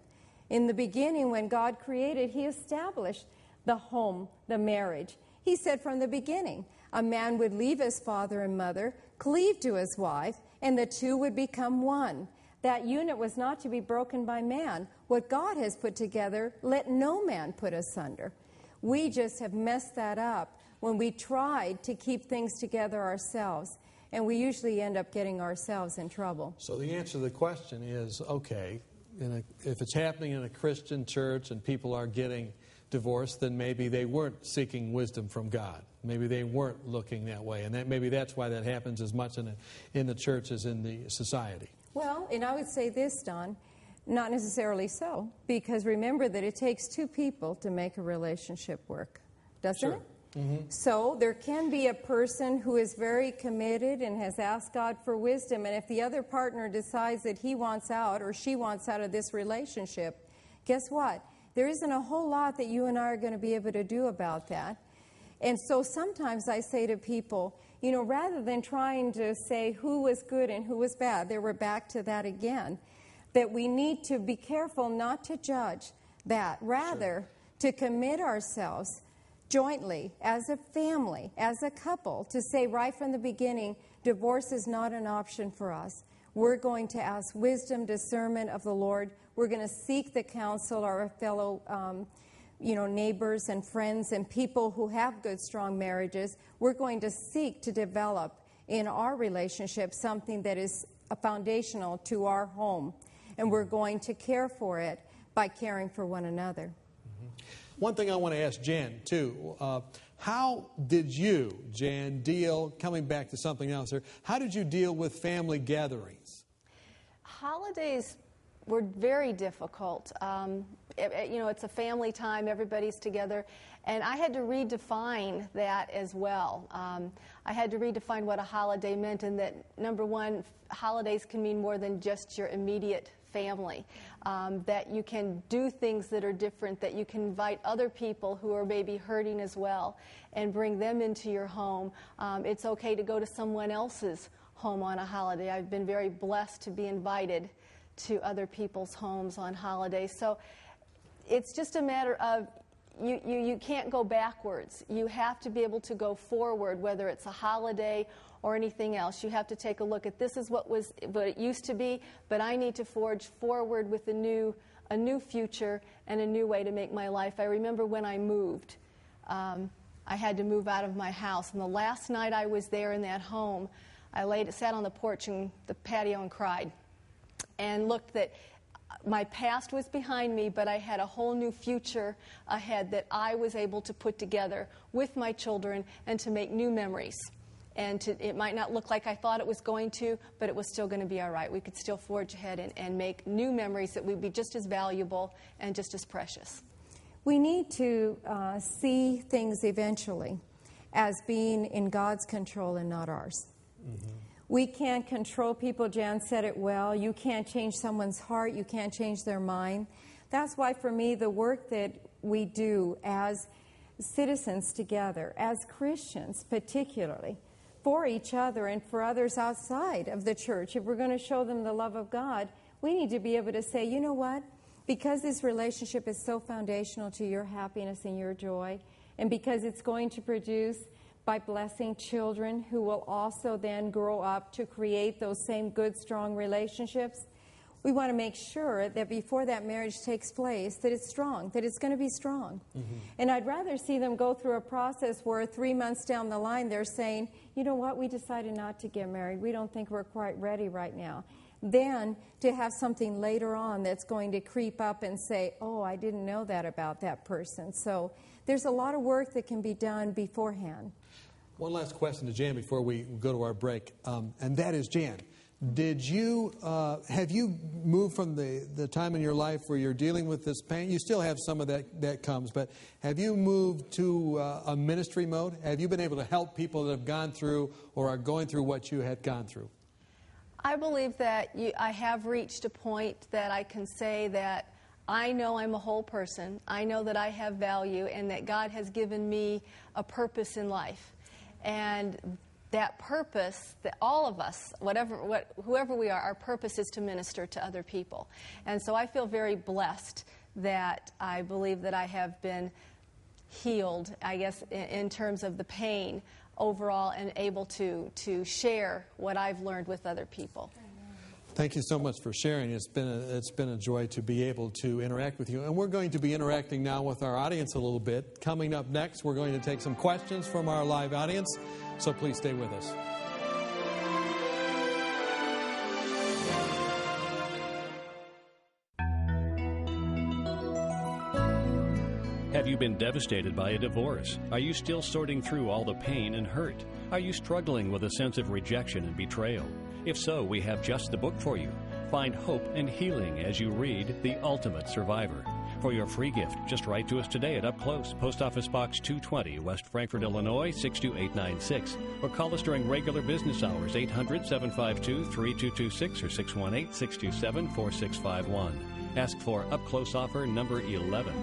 In the beginning, when God created, he established the home, the marriage. He said from the beginning, a man would leave his father and mother, cleave to his wife, and the two would become one. That unit was not to be broken by man. What God has put together, let no man put asunder. We just have messed that up when we tried to keep things together ourselves, and we usually end up getting ourselves in trouble. So the answer to the question is, okay, if it's happening in a Christian church and people are getting divorced, then maybe they weren't seeking wisdom from God. Maybe they weren't looking that way, and maybe that's why that happens as much in the church as in the society. Well, and I would say this, Don, not necessarily so, because remember that it takes two people to make a relationship work, doesn't it? Mm-hmm. So there can be a person who is very committed and has asked God for wisdom, and if the other partner decides that he wants out or she wants out of this relationship, guess what? There isn't a whole lot that you and I are going to be able to do about that. And so sometimes I say to people, you know, rather than trying to say who was good and who was bad, we're back to that again, that we need to be careful not to judge that, rather to commit ourselves jointly, as a family, as a couple, to say right from the beginning, divorce is not an option for us. We're going to ask wisdom, discernment of the Lord. We're going to seek the counsel of our fellow neighbors and friends and people who have good, strong marriages. We're going to seek to develop in our relationship something that is foundational to our home. And we're going to care for it by caring for one another. One thing I want to ask Jan, too, how did you, Jan, coming back to something else here, how did you deal with family gatherings? Holidays were very difficult. It's a family time, everybody's together, and I had to redefine that as well. I had to redefine what a holiday meant, and that, number one, holidays can mean more than just your immediate family, that you can do things that are different, that you can invite other people who are maybe hurting as well and bring them into your home. It's okay to go to someone else's home on a holiday. I've been very blessed to be invited to other people's homes on holidays. So it's just a matter of you can't go backwards. You have to be able to go forward, whether it's a holiday or anything else. You have to take a look at, this is what it used to be, but I need to forge forward with a new future and a new way to make my life. I remember when I moved, I had to move out of my house, and the last night I was there in that home, I sat on the porch and the patio and cried, and looked that my past was behind me, but I had a whole new future ahead that I was able to put together with my children and to make new memories. And it might not look like I thought it was going to, but it was still going to be all right. We could still forge ahead and make new memories that would be just as valuable and just as precious. We need to see things eventually as being in God's control and not ours. Mm-hmm. We can't control people. Jan said it well. You can't change someone's heart. You can't change their mind. That's why, for me, the work that we do as citizens together, as Christians particularly, for each other and for others outside of the church, if we're going to show them the love of God, we need to be able to say, you know what? Because this relationship is so foundational to your happiness and your joy, and because it's going to produce by blessing children who will also then grow up to create those same good, strong relationships, we want to make sure that before that marriage takes place, that it's strong, that it's going to be strong. Mm-hmm. And I'd rather see them go through a process where 3 months down the line they're saying, you know what, we decided not to get married. We don't think we're quite ready right now. than to have something later on that's going to creep up and say, oh, I didn't know that about that person. So there's a lot of work that can be done beforehand. One last question to Jan before we go to our break, and that is, Jan, have you moved from the time in your life where you're dealing with this pain? You still have some of that comes, but have you moved to a ministry mode? Have you been able to help people that have gone through or are going through what you had gone through? I believe that I have reached a point that I can say that I know I'm a whole person. I know that I have value and that God has given me a purpose in life. And that purpose, that all of us, whoever we are, our purpose is to minister to other people. And so I feel very blessed that I believe that I have been healed, I guess, in terms of the pain overall, and able to share what I've learned with other people. Thank you so much for sharing. It's been a joy to be able to interact with you. And we're going to be interacting now with our audience a little bit. Coming up next, we're going to take some questions from our live audience. So please stay with us. Have you been devastated by a divorce? Are you still sorting through all the pain and hurt? Are you struggling with a sense of rejection and betrayal? If so, we have just the book for you. Find hope and healing as you read The Ultimate Survivor. For your free gift, just write to us today at Up Close, Post Office Box 220, West Frankfort, Illinois, 62896. Or call us during regular business hours, 800-752-3226 or 618-627-4651. Ask for Up Close offer number 11.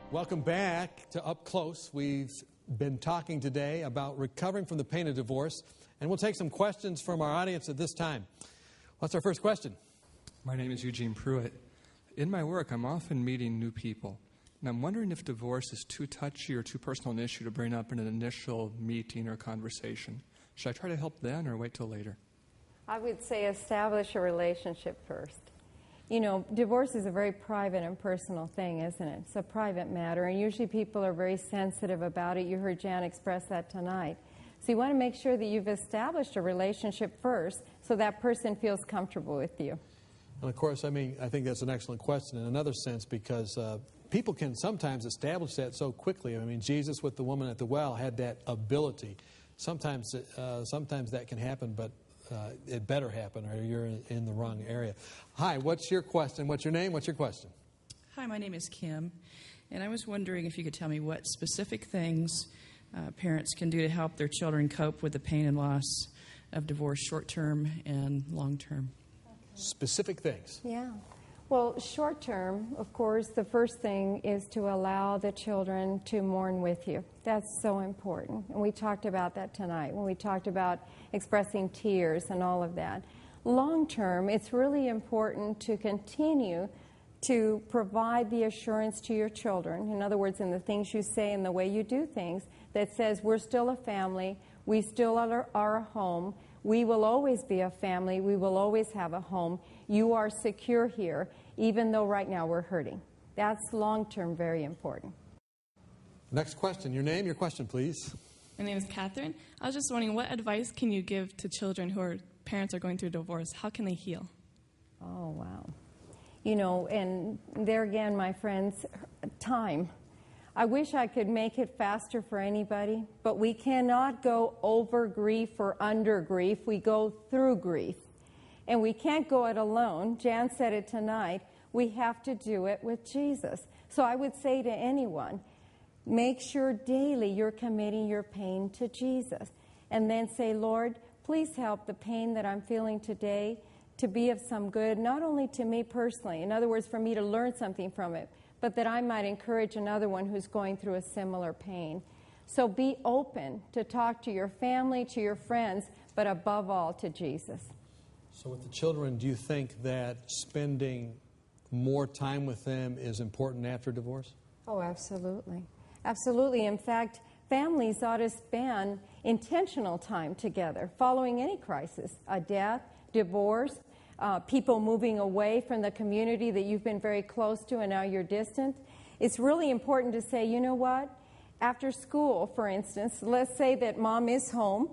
Welcome back to Up Close. We've been talking today about recovering from the pain of divorce, and we'll take some questions from our audience at this time. What's our first question? My name is Eugene Pruitt. In my work, I'm often meeting new people, and I'm wondering if divorce is too touchy or too personal an issue to bring up in an initial meeting or conversation. Should I try to help then or wait till later? I would say establish a relationship first. You know, divorce is a very private and personal thing, isn't it? It's a private matter, and usually people are very sensitive about it. You heard Jan express that tonight. So you want to make sure that you've established a relationship first so that person feels comfortable with you. And of course, I think that's an excellent question in another sense, because people can sometimes establish that so quickly. I mean, Jesus with the woman at the well had that ability. Sometimes that can happen, but it better happen or you're in the wrong area. Hi, what's your question? What's your name? What's your question? Hi, my name is Kim, and I was wondering if you could tell me what specific things parents can do to help their children cope with the pain and loss of divorce, short-term and long-term. Specific things. Yeah. Well, short term, of course, the first thing is to allow the children to mourn with you. That's so important. And we talked about that tonight when we talked about expressing tears and all of that. Long term, it's really important to continue to provide the assurance to your children, in other words, in the things you say and the way you do things, that says we're still a family, we still are a home, we will always be a family, we will always have a home, you are secure here, even though right now we're hurting. That's long-term very important. Next question. Your name, your question, please. My name is Catherine. I was just wondering, what advice can you give to children who are parents are going through divorce? How can they heal? Oh, wow. You know, and there again, my friends, time. I wish I could make it faster for anybody, but we cannot go over grief or under grief. We go through grief. And we can't go it alone. Jan said it tonight. We have to do it with Jesus. So I would say to anyone, make sure daily you're committing your pain to Jesus. And then say, Lord, please help the pain that I'm feeling today to be of some good, not only to me personally, in other words, for me to learn something from it, but that I might encourage another one who's going through a similar pain. So be open to talk to your family, to your friends, but above all to Jesus. So with the children, do you think that spending more time with them is important after divorce? Oh, absolutely. Absolutely. In fact, families ought to spend intentional time together following any crisis, a death, divorce, people moving away from the community that you've been very close to and now you're distant. It's really important to say, you know what? After school, for instance, let's say that mom is home,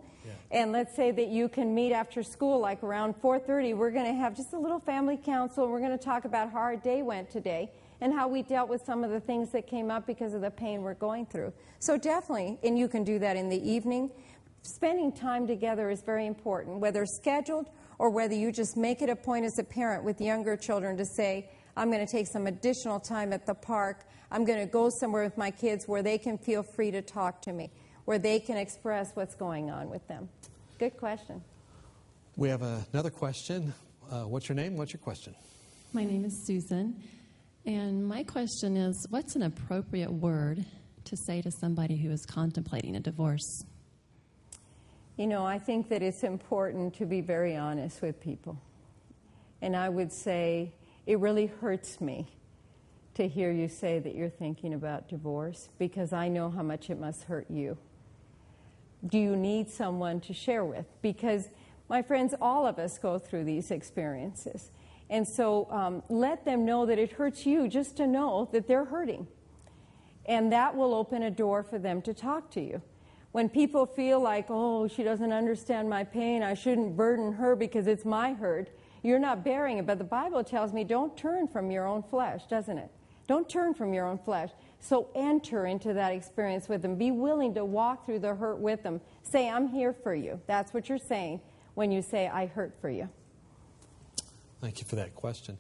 and let's say that you can meet after school, like around 4:30. We're going to have just a little family council. We're going to talk about how our day went today and how we dealt with some of the things that came up because of the pain we're going through. So definitely, and you can do that in the evening, spending time together is very important, whether scheduled or whether you just make it a point as a parent with younger children to say, I'm going to take some additional time at the park. I'm going to go somewhere with my kids where they can feel free to talk to me, where they can express what's going on with them. Good question. We have another question. What's your name? What's your question? My name is Susan, and my question is, what's an appropriate word to say to somebody who is contemplating a divorce? You know, I think that it's important to be very honest with people. And I would say it really hurts me to hear you say that you're thinking about divorce, because I know how much it must hurt you. Do you need someone to share with? Because, my friends, all of us go through these experiences. And so let them know that it hurts you just to know that they're hurting. And that will open a door for them to talk to you. When people feel like, oh, she doesn't understand my pain, I shouldn't burden her because it's my hurt, you're not bearing it. But the Bible tells me don't turn from your own flesh, doesn't it? Don't turn from your own flesh. So enter into that experience with them. Be willing to walk through the hurt with them. Say, I'm here for you. That's what you're saying when you say, I hurt for you. Thank you for that question.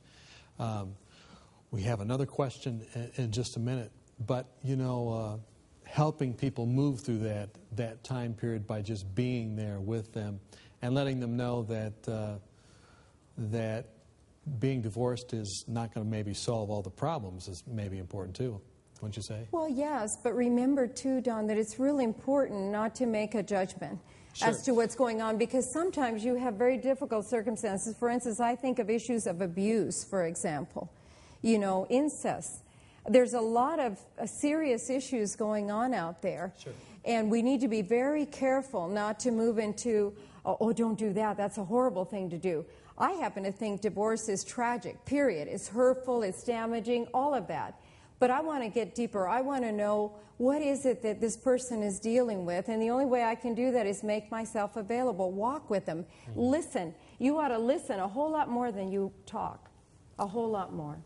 We have another question in just a minute. But, you know, helping people move through that time period by just being there with them and letting them know that being divorced is not going to maybe solve all the problems is maybe important too, wouldn't you say? Well, yes, but remember too, Don, that it's really important not to make a judgment as to what's going on, because sometimes you have very difficult circumstances. For instance, I think of issues of abuse, for example, you know, incest. There's a lot of serious issues going on out there, and we need to be very careful not to move into, oh, don't do that, that's a horrible thing to do. I happen to think divorce is tragic, period. It's hurtful, it's damaging, all of that. But I want to get deeper. I want to know what is it that this person is dealing with, and the only way I can do that is make myself available, walk with them, listen. You ought to listen a whole lot more than you talk, a whole lot more.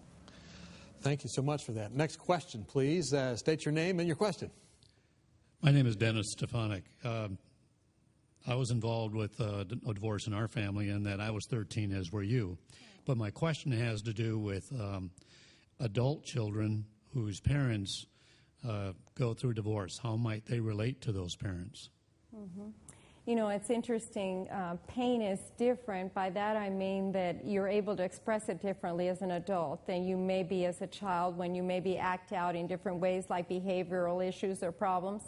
Thank you so much for that. Next question, please. State your name and your question. My name is Dennis Stefanik. I was involved with a divorce in our family, and that I was 13, as were you. But my question has to do with adult children whose parents go through divorce. How might they relate to those parents? Mm-hmm. You know, it's interesting. Pain is different. By that I mean that you're able to express it differently as an adult than you may be as a child, when you maybe act out in different ways like behavioral issues or problems.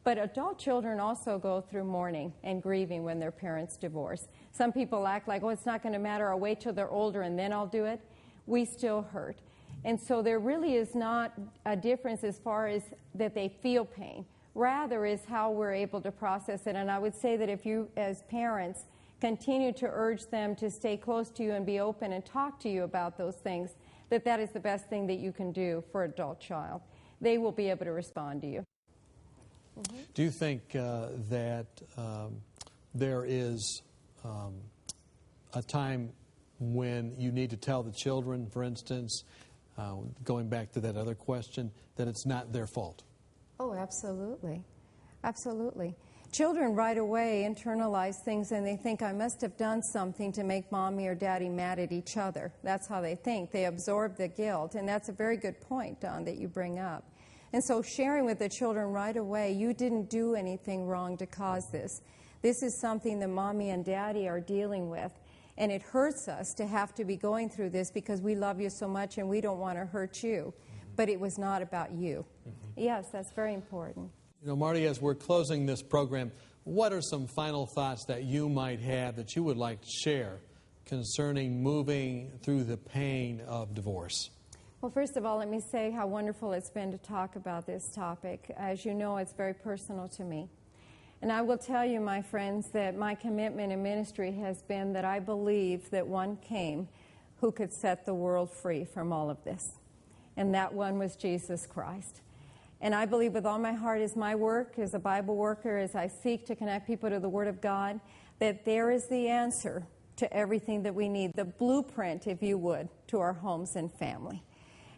But adult children also go through mourning and grieving when their parents divorce. Some people act like, oh, it's not going to matter, I'll wait till they're older and then I'll do it. We still hurt. And so there really is not a difference as far as that they feel pain. Rather is how we're able to process it. And I would say that if you, as parents, continue to urge them to stay close to you and be open and talk to you about those things, that is the best thing that you can do for an adult child. They will be able to respond to you. Mm-hmm. Do you think that there is a time when you need to tell the children, for instance, going back to that other question, that it's not their fault? Oh, absolutely. Absolutely. Children right away internalize things and they think, I must have done something to make mommy or daddy mad at each other. That's how they think. They absorb the guilt. And that's a very good point, Don, that you bring up. And so sharing with the children right away, you didn't do anything wrong to cause this. This is something that mommy and daddy are dealing with. And it hurts us to have to be going through this because we love you so much and we don't want to hurt you. But it was not about you. Yes, that's very important. You know, Marty, as we're closing this program, what are some final thoughts that you might have that you would like to share concerning moving through the pain of divorce? Well, first of all, let me say how wonderful it's been to talk about this topic. As you know, it's very personal to me. And I will tell you, my friends, that my commitment in ministry has been that I believe that one came who could set the world free from all of this. And that one was Jesus Christ. And I believe with all my heart, as my work as a Bible worker, as I seek to connect people to the Word of God, that there is the answer to everything that we need, the blueprint, if you would, to our homes and family.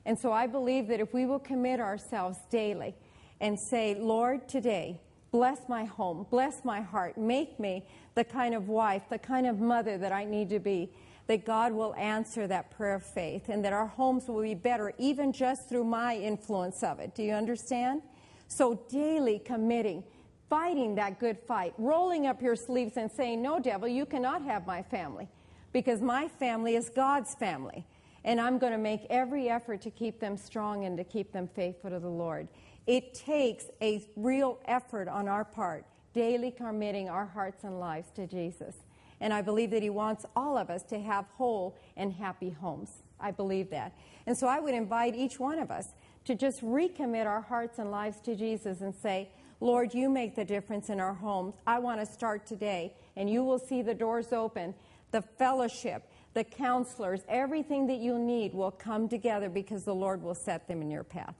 And so I believe that if we will commit ourselves daily and say, Lord, today, bless my home, bless my heart, make me the kind of wife, the kind of mother that I need to be, that God will answer that prayer of faith and that our homes will be better, even just through my influence of it. Do you understand? So daily committing, fighting that good fight, rolling up your sleeves and saying, no, devil, you cannot have my family, because my family is God's family. And I'm going to make every effort to keep them strong and to keep them faithful to the Lord. It takes a real effort on our part, daily committing our hearts and lives to Jesus. And I believe that He wants all of us to have whole and happy homes. I believe that. And so I would invite each one of us to just recommit our hearts and lives to Jesus and say, Lord, you make the difference in our homes. I want to start today. And you will see the doors open, the fellowship, the counselors, everything that you need will come together because the Lord will set them in your path.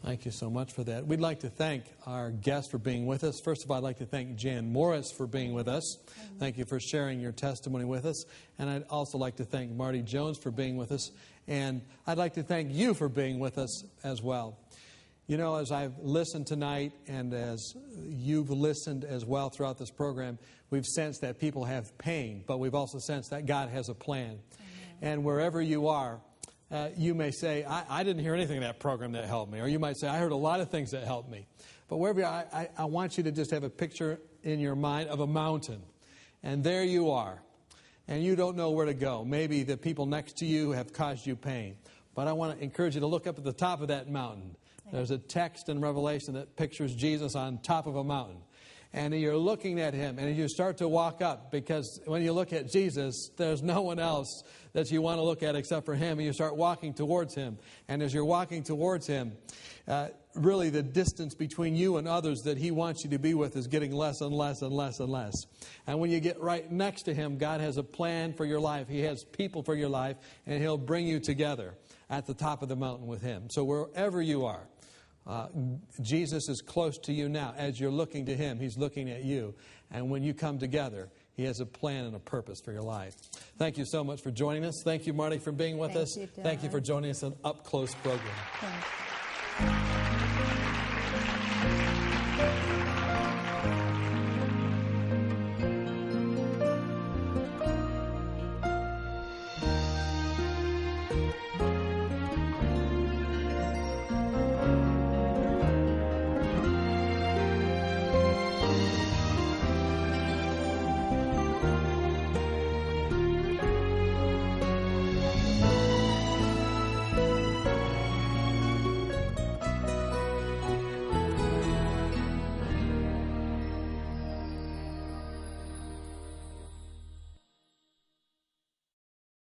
Thank you so much for that. We'd like to thank our guests for being with us. First of all, I'd like to thank Jan Morris for being with us. Thank you for sharing your testimony with us. And I'd also like to thank Marty Jones for being with us. And I'd like to thank you for being with us as well. You know, as I've listened tonight and as you've listened as well throughout this program, we've sensed that people have pain, but we've also sensed that God has a plan. Amen. And wherever you are, you may say, I didn't hear anything in that program that helped me. Or you might say, I heard a lot of things that helped me. But wherever you are, I want you to just have a picture in your mind of a mountain. And there you are. And you don't know where to go. Maybe the people next to you have caused you pain. But I want to encourage you to look up at the top of that mountain. There's a text in Revelation that pictures Jesus on top of a mountain. And you're looking at Him, and you start to walk up, because when you look at Jesus, there's no one else that you want to look at except for Him, and you start walking towards Him. And as you're walking towards Him, really the distance between you and others that He wants you to be with is getting less and less and less and less. And when you get right next to Him, God has a plan for your life. He has people for your life, and He'll bring you together at the top of the mountain with Him. So wherever you are, Jesus is close to you now. As you're looking to Him, He's looking at you. And when you come together, He has a plan and a purpose for your life. Thank you so much for joining us. Thank you, Marty, for being with us. Thank you for joining us on Up Close program. Thanks.